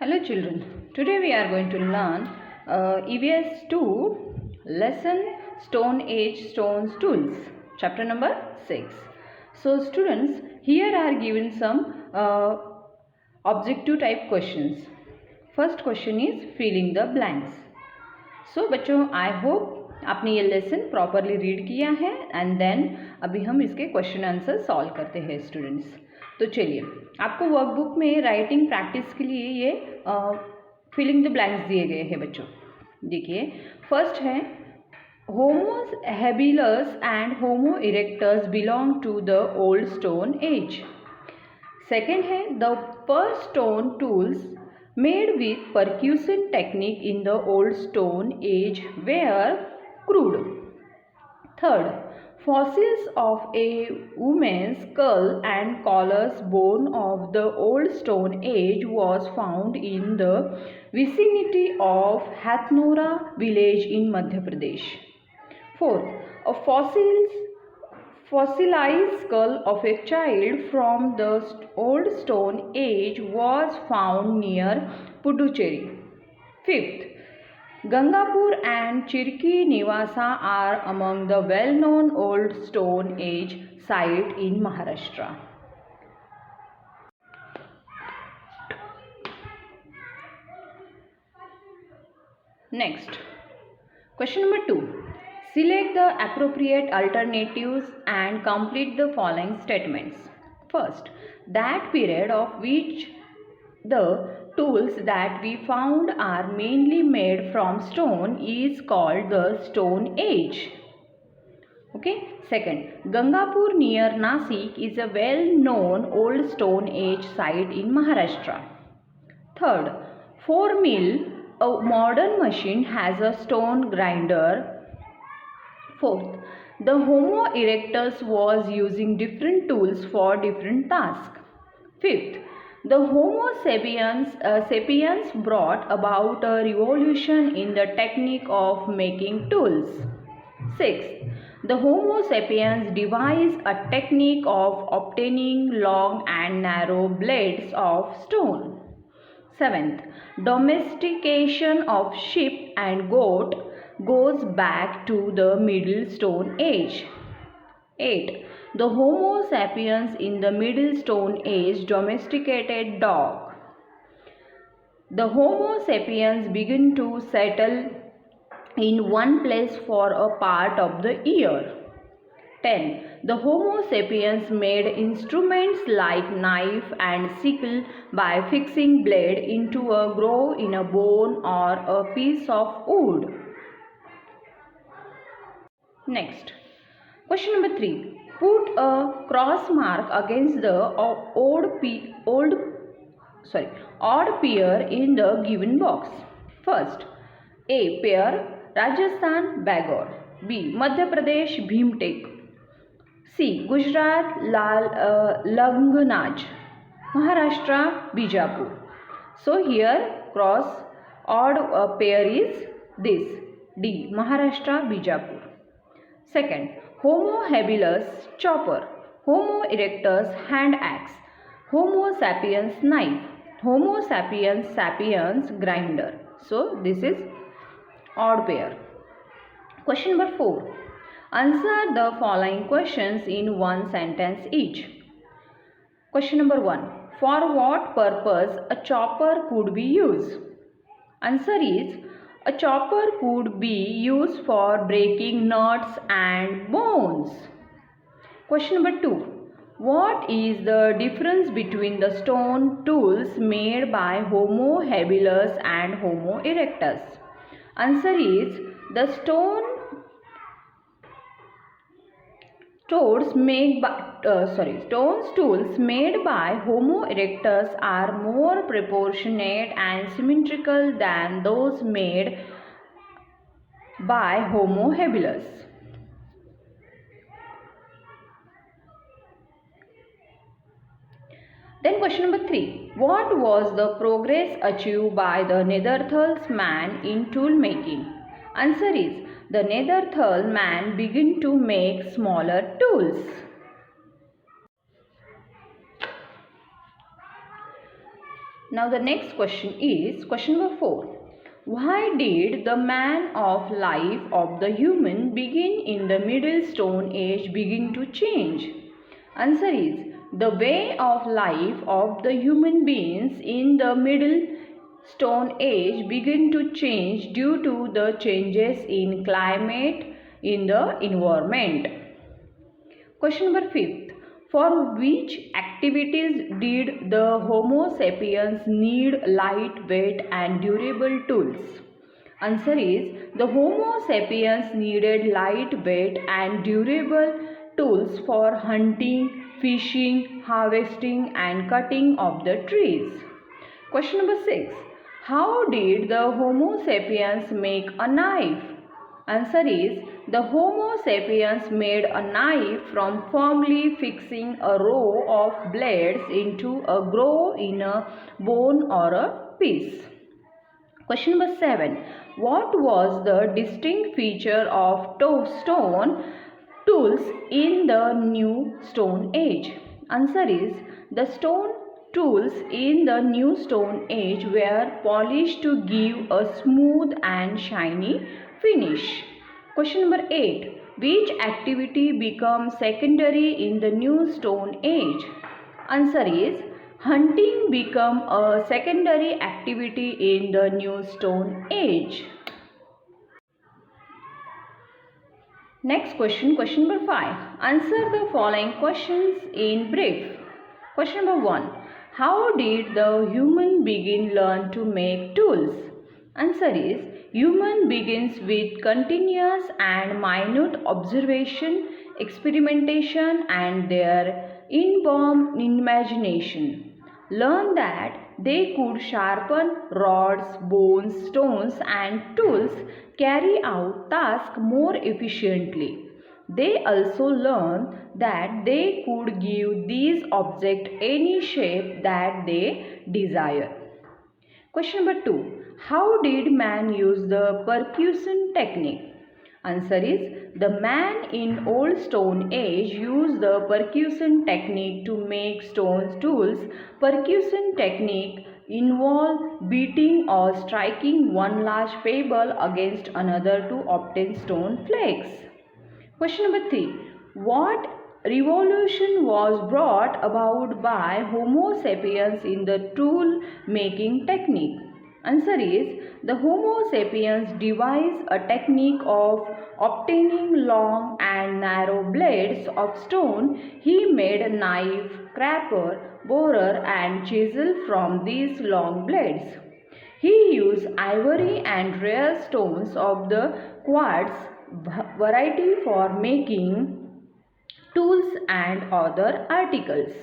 Hello children, today we are going to learn EVS 2 lesson Stone Age Stones Tools, chapter number 6. So students, here are given some objective type questions. First question is filling the blanks. So बच्चों, I hope आपने ये lesson properly read किया है and then अभी हम इसके question answer solve करते हैं स्टूडेंट्स। तो चलिए, आपको वर्कबुक में राइटिंग प्रैक्टिस के लिए ये फिलिंग द ब्लैंक्स दिए गए हैं बच्चों। देखिए, फर्स्ट है Homo habilis and Homo erectus belong to the old stone age. Second है the first stone tools made with percussion technique in the old stone age were crude. Third, fossils of a woman's skull and collarbone of the old stone age was found in the vicinity of Hathnora village in Madhya Pradesh. Fourth, a fossilized skull of a child from the old stone age was found near Puducherry. Fifth, Gangapur and Chirki Nivasa are among the well-known old stone age sites in Maharashtra. Next, question number 2. Select the appropriate alternatives and complete the following statements. First, that period of which the tools that we found are mainly made from stone is called the Stone Age. Okay. Second, Gangapur near Nasik is a well-known old Stone Age site in Maharashtra. Third, 4 mill, a modern machine, has a stone grinder. Fourth, the Homo erectus was using different tools for different tasks. Fifth, the Homo sapiens brought about a revolution in the technique of making tools. Sixth, the Homo sapiens devised a technique of obtaining long and narrow blades of stone. Seventh, domestication of sheep and goat goes back to the Middle Stone Age. 8. The Homo sapiens in the Middle Stone Age domesticated dog. The Homo sapiens began to settle in one place for a part of the year. 10. The Homo sapiens made instruments like knife and sickle by fixing blade into a groove in a bone or a piece of wood. Next, question number 3. Put a cross mark against the odd pair in the given box. First, A. Pair Rajasthan Bagor. B. Madhya Pradesh Bhimtek. C. Gujarat Langnaj. Maharashtra Bijapur. So here cross odd pair is this, D. Maharashtra Bijapur. Second, Homo habilis chopper, Homo erectus hand axe, Homo sapiens knife, Homo sapiens grinder. So this is odd pair. Question number 4. Answer the following questions in one sentence each. Question number 1. For what purpose a chopper could be used? Answer is, a chopper could be used for breaking nuts and bones. Question number 2. What is the difference between the stone tools made by Homo habilis and Homo erectus? Answer is, the stone tools made by Homo erectus are more proportionate and symmetrical than those made by Homo habilis. Then question number 3. What was the progress achieved by the Neanderthals man in tool making? Answer is, the Neanderthal man began to make smaller tools. Now the next question is question number 4. Why did the man of life of the human begin in the middle stone age begin to change? Answer is the way of life of the human beings in the middle stone age begin to change due to the changes in climate in the environment. Question number 5. For which activities did the Homo sapiens need lightweight and durable tools? Answer is the Homo sapiens needed lightweight and durable tools for hunting, fishing, harvesting and cutting of the trees. Question number 6. How did the Homo sapiens make a knife? Answer is the Homo sapiens made a knife from firmly fixing a row of blades into a groove in a bone or a piece. Question number 7. What was the distinct feature of stone tools in the New Stone Age? Answer is the stone tools in the New Stone Age were polished to give a smooth and shiny finish. Question number 8. Which activity becomes secondary in the New Stone Age? Answer is hunting become a secondary activity in the New Stone Age. Next question, question number 5. Answer the following questions in brief. Question number 1. How did the human begin learn to make tools? Answer is human begins with continuous and minute observation, experimentation and their inborn imagination. Learn that they could sharpen rods, bones, stones and tools, carry out tasks more efficiently. They also learned that they could give these objects any shape that they desire. Question number 2. How did man use the percussion technique? Answer is the man in Old Stone Age used the percussion technique to make stone tools. Percussion technique involve beating or striking one large pebble against another to obtain stone flakes. Question number 3. What revolution was brought about by Homo sapiens in the tool making technique? Answer is the Homo sapiens devised a technique of obtaining long and narrow blades of stone. He made a knife, scraper, borer and chisel from these long blades. He used ivory and rare stones of the quartz variety for making tools and other articles.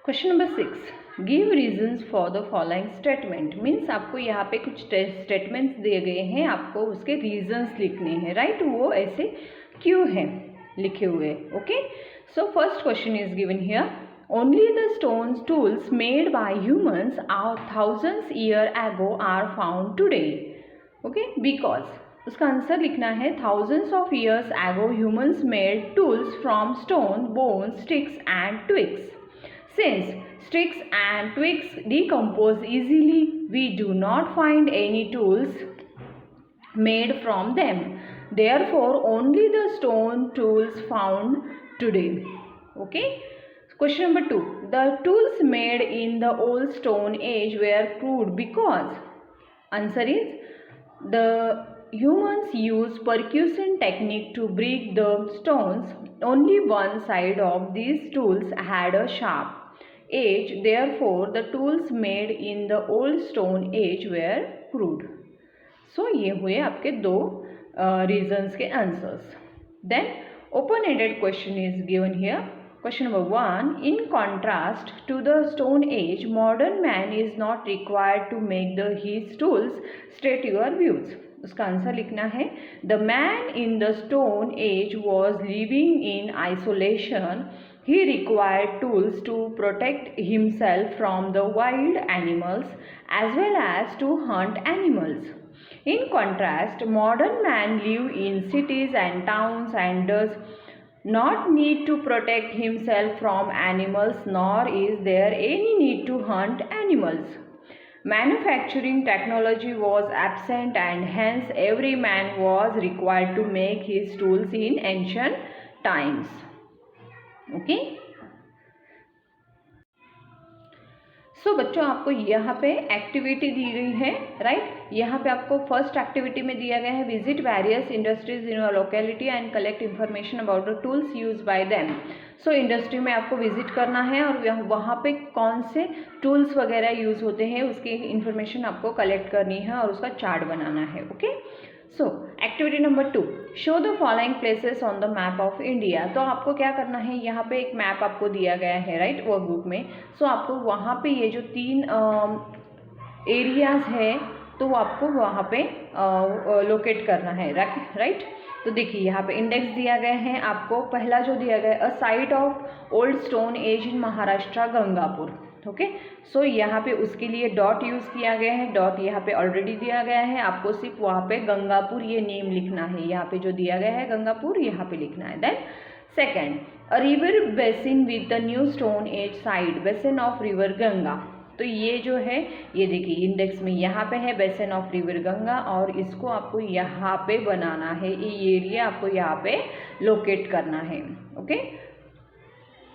Question number 6. Give reasons for the following statement. Means आपको यहाँ पे कुछ statements दिए गए हैं, आपको उसके reasons लिखने हैं, राइट? वो ऐसे क्यों हैं लिखे हुए. Okay, so first question is given here. Only the stone tools made by humans thousands years ago are found today. Okay, because उसका आंसर लिखना है thousands of years ago humans made tools from stone, bones, sticks and twigs. Since sticks and twigs decompose easily, we do not find any tools made from them. Therefore, only the stone tools found today. Okay. Question number 2. The tools made in the Old Stone Age were crude because. Answer is the humans used percussion technique to break the stones. Only one side of these tools had a sharp edge. Therefore, the tools made in the Old Stone Age were crude. So, ये हुए आपके दो reasons के answers. Then, open-ended question is given here. Question number 1. In contrast to the Stone Age, modern man is not required to make his tools. State your views. उसका answer लिखना है The man in the Stone Age was living in isolation. He required tools to protect himself from the wild animals as well as to hunt animals. In contrast, modern man live in cities and towns and does not need to protect himself from animals, nor is there any need to hunt animals. Manufacturing technology was absent, and hence every man was required to make his tools in ancient times. Okay. सो बच्चों आपको यहाँ पे activity दी गई है, right. यहाँ पे आपको first activity में दिया गया है visit various industries in your locality and collect information about the tools use by them. So industry में आपको विजिट करना है और वहाँ पे कौन से टूल्स वगैरह यूज़ होते हैं उसकी इन्फॉर्मेशन आपको कलेक्ट करनी है और उसका चार्ट बनाना है। Okay. So activity number 2, show the following places on the map of India. तो आपको क्या करना है, यहाँ पे एक मैप आपको दिया गया है, राइट, वर्कबुक में। सो आपको वहाँ पे ये जो 3 एरियाज है तो वो आपको वहाँ पे लोकेट करना है, राइट। तो देखिए यहाँ पे इंडेक्स दिया गया है आपको। पहला जो दिया गया है, a site of old stone age in Maharashtra Gangapur. Okay. So यहाँ पे उसके लिए डॉट यूज़ किया गया है, डॉट यहाँ पे ऑलरेडी दिया गया है, आपको सिर्फ वहाँ पे गंगापुर ये नेम लिखना है, यहाँ पे जो दिया गया है गंगापुर यहाँ पे लिखना है। Then second, a river basin with the new stone age side, basin of river Ganga. तो ये जो है, ये देखिए इंडेक्स में यहाँ पे है बेसिन ऑफ रिवर गंगा, और इसको आपको यहाँ पे बनाना है, ये एरिया आपको यहाँ पे लोकेट करना है। Okay.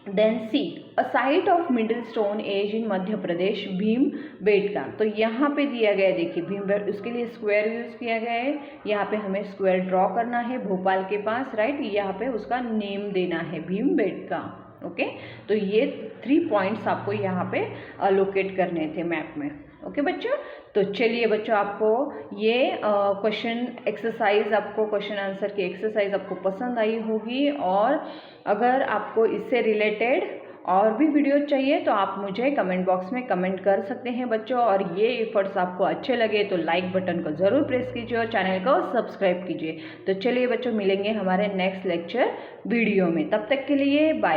Then see, a site of middle stone age in Madhya Pradesh Bhimbetka. तो यहाँ पे दिया गया है, देखिए भीम बेट, उसके लिए स्क्वायर यूज़ किया गया है। यहाँ पे हमें स्क्वायर ड्रॉ करना है भोपाल के पास, राइट। यहाँ पे उसका नेम देना है भीम बेटका। ओके। तो ये 3 पॉइंट्स आपको यहाँ पे लोकेट करने थे मैप में। ओके बच्चों। तो चलिए बच्चों, आपको ये क्वेश्चन एक्सरसाइज, आपको क्वेश्चन आंसर की एक्सरसाइज आपको पसंद आई होगी, और अगर आपको इससे रिलेटेड और भी वीडियो चाहिए तो आप मुझे कमेंट बॉक्स में कमेंट कर सकते हैं बच्चों। और ये एफर्ट्स आपको अच्छे लगे तो लाइक बटन को ज़रूर प्रेस कीजिए और चैनल को सब्सक्राइब कीजिए। तो चलिए बच्चों, मिलेंगे हमारे नेक्स्ट लेक्चर वीडियो में। तब तक के लिए बाय।